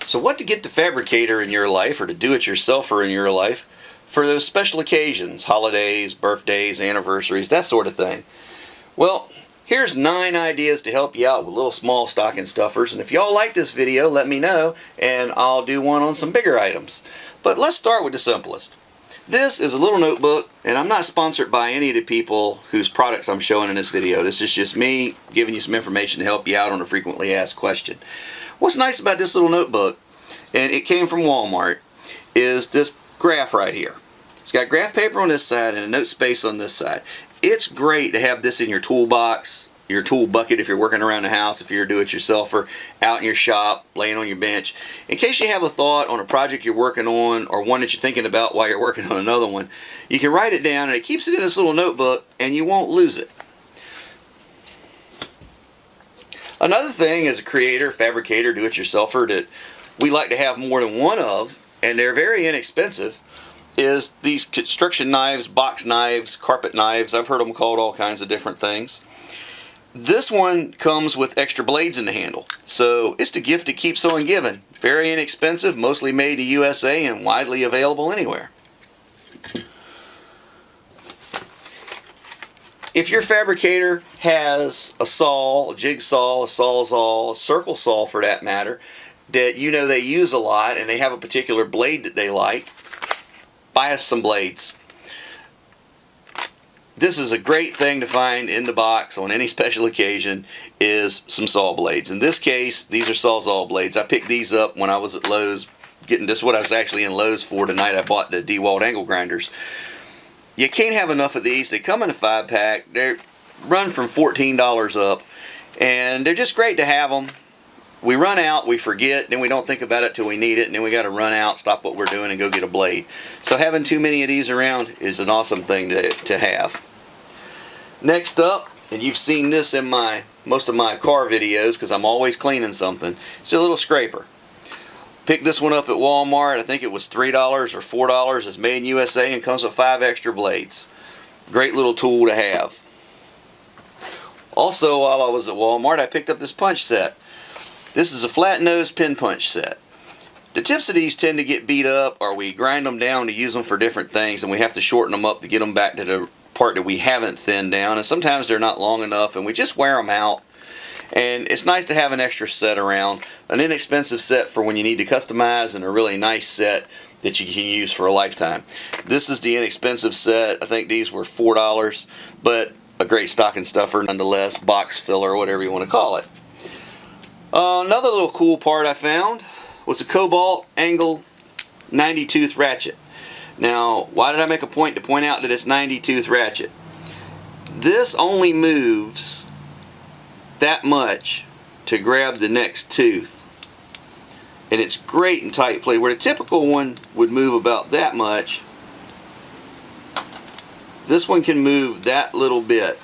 So what to get the fabricator in your life, or to do-it-yourselfer in your life, for those special occasions, holidays, birthdays, anniversaries, that sort of thing. Well, here's 9 ideas to help you out with little small stocking stuffers. And if y'all like this video, let me know, and I'll do one on some bigger items. But let's start with the simplest. This is a little notebook, and I'm not sponsored by any of the people whose products I'm showing in this video. This is just me giving you some information to help you out on a frequently asked question. What's nice about this little notebook, and it came from Walmart, is this graph right here. It's got graph paper on this side and a note space on this side. It's great to have this in your toolbox, your tool bucket if you're working around the house, if you're a do-it-yourselfer, out in your shop, laying on your bench. In case you have a thought on a project you're working on, or one that you're thinking about while you're working on another one, you can write it down and it keeps it in this little notebook and you won't lose it. Another thing as a creator, fabricator, do-it-yourselfer that we like to have more than one of, and they're very inexpensive, is these construction knives, box knives, carpet knives. I've heard them called all kinds of different things. This one comes with extra blades in the handle, so it's the gift that keeps on giving. Very inexpensive, mostly made in the USA, and widely available anywhere. If your fabricator has a saw, a jigsaw, a sawzall, a circle saw for that matter, that you know they use a lot and they have a particular blade that they like, buy us some blades. This is a great thing to find in the box on any special occasion, is some saw blades. In this case, these are sawzall blades. I picked these up when I was at Lowe's, getting this is what I was actually in Lowe's for tonight. I bought the DeWalt angle grinders. You can't have enough of these. They come in a 5-pack. They run from $14 up, and they're just great to have them. We run out, we forget, then we don't think about it till we need it, and then we got to run out, stop what we're doing, and go get a blade. So having too many of these around is an awesome thing to have. Next up, and you've seen this in most of my car videos because I'm always cleaning something, it's a little scraper. Picked this one up at Walmart. I think it was $3 or $4. It's made in USA and comes with 5 extra blades. Great little tool to have. Also, while I was at Walmart, I picked up this punch set. This is a flat nose pin punch set. The tips of these tend to get beat up, or we grind them down to use them for different things, and we have to shorten them up to get them back to the part that we haven't thinned down, and sometimes they're not long enough and we just wear them out. And it's nice to have an extra set around, an inexpensive set for when you need to customize, and a really nice set that you can use for a lifetime. This is the inexpensive set. I think these were $4, but a great stocking stuffer nonetheless, box filler, whatever you want to call it. Another little cool part I found was a cobalt angle 90 tooth ratchet. Now, why did I make a point to point out that it's 90 tooth ratchet? This only moves that much to grab the next tooth, and it's great in tight play, where the typical one would move about that much. This one can move that little bit,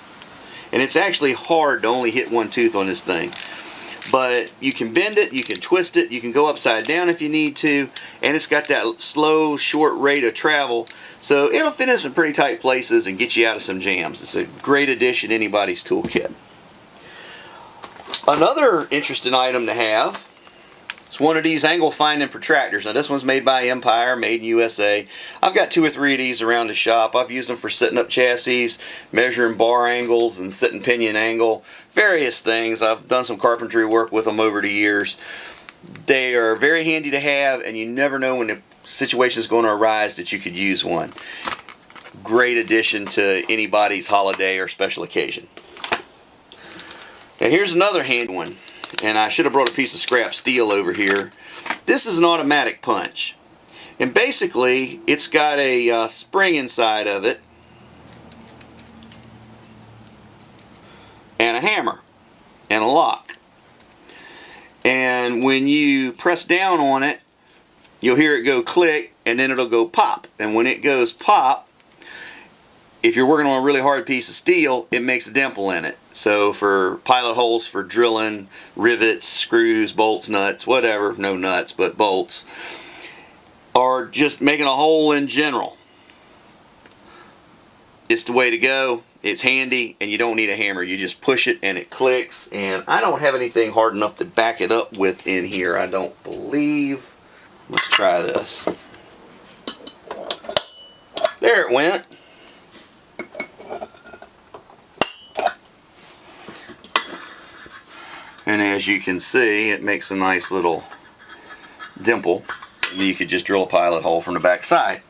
and it's actually hard to only hit one tooth on this thing, but you can bend it, you can twist it, you can go upside down if you need to, and it's got that slow, short rate of travel, so it'll fit in some pretty tight places and get you out of some jams. It's a great addition to anybody's toolkit. Another interesting item to have is one of these angle finding protractors. Now this one's made by Empire, made in USA. I've got 2 or 3 of these around the shop. I've used them for setting up chassis, measuring bar angles and setting pinion angle, various things. I've done some carpentry work with them over the years. They are very handy to have, and you never know when the situation is going to arise that you could use one. Great addition to anybody's holiday or special occasion. Now here's another hand one, and I should have brought a piece of scrap steel over here. This is an automatic punch, and basically it's got a spring inside of it and a hammer and a lock, and when you press down on it, you'll hear it go click, and then it'll go pop, and when it goes pop, if you're working on a really hard piece of steel, it makes a dimple in it. So for pilot holes for drilling, rivets, screws, bolts, nuts, whatever, no nuts, but bolts, or just making a hole in general, it's the way to go. it's handy, and you don't need a hammer. You just push it and it clicks. And I don't have anything hard enough to back it up with in here, I don't believe. Let's try this. There it went. And as you can see, it makes a nice little dimple. And you could just drill a pilot hole from the back side.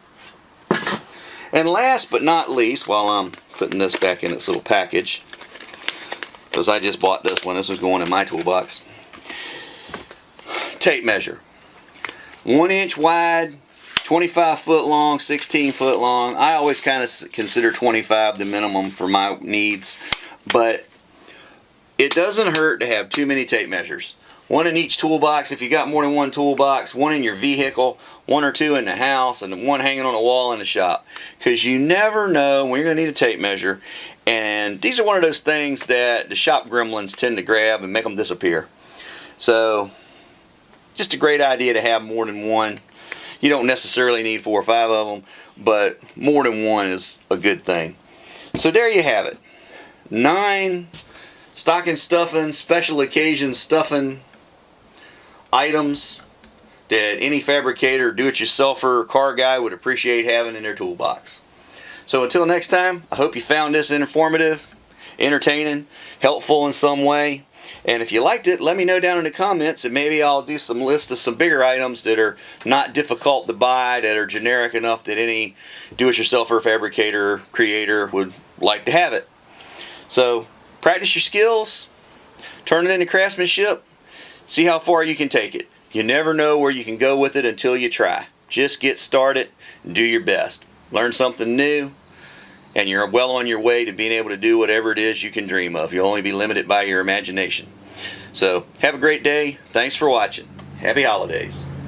And last but not least, while I'm putting this back in its little package, because I just bought this one, this was going in my toolbox. Tape measure. 1 inch wide, 25 foot long, 16 foot long. I always kind of consider 25 the minimum for my needs, but it doesn't hurt to have too many tape measures. One in each toolbox if you got more than one toolbox, one in your vehicle, one or two in the house, and one hanging on a wall in the shop. Because you never know when you're going to need a tape measure. And these are one of those things that the shop gremlins tend to grab and make them disappear. So, just a great idea to have more than one. You don't necessarily need 4 or 5 of them, but more than one is a good thing. So there you have it. 9 stocking stuffing, special occasion stuffing items that any fabricator, do-it-yourselfer, or car guy would appreciate having in their toolbox. So until next time, I hope you found this informative, entertaining, helpful in some way. And if you liked it, let me know down in the comments, and maybe I'll do some list of some bigger items that are not difficult to buy, that are generic enough that any do-it-yourselfer, fabricator, creator would like to have it. So practice your skills, turn it into craftsmanship, see how far you can take it. You never know where you can go with it until you try. Just get started and do your best. Learn something new, and you're well on your way to being able to do whatever it is you can dream of. You'll only be limited by your imagination. So, have a great day. Thanks for watching. Happy holidays.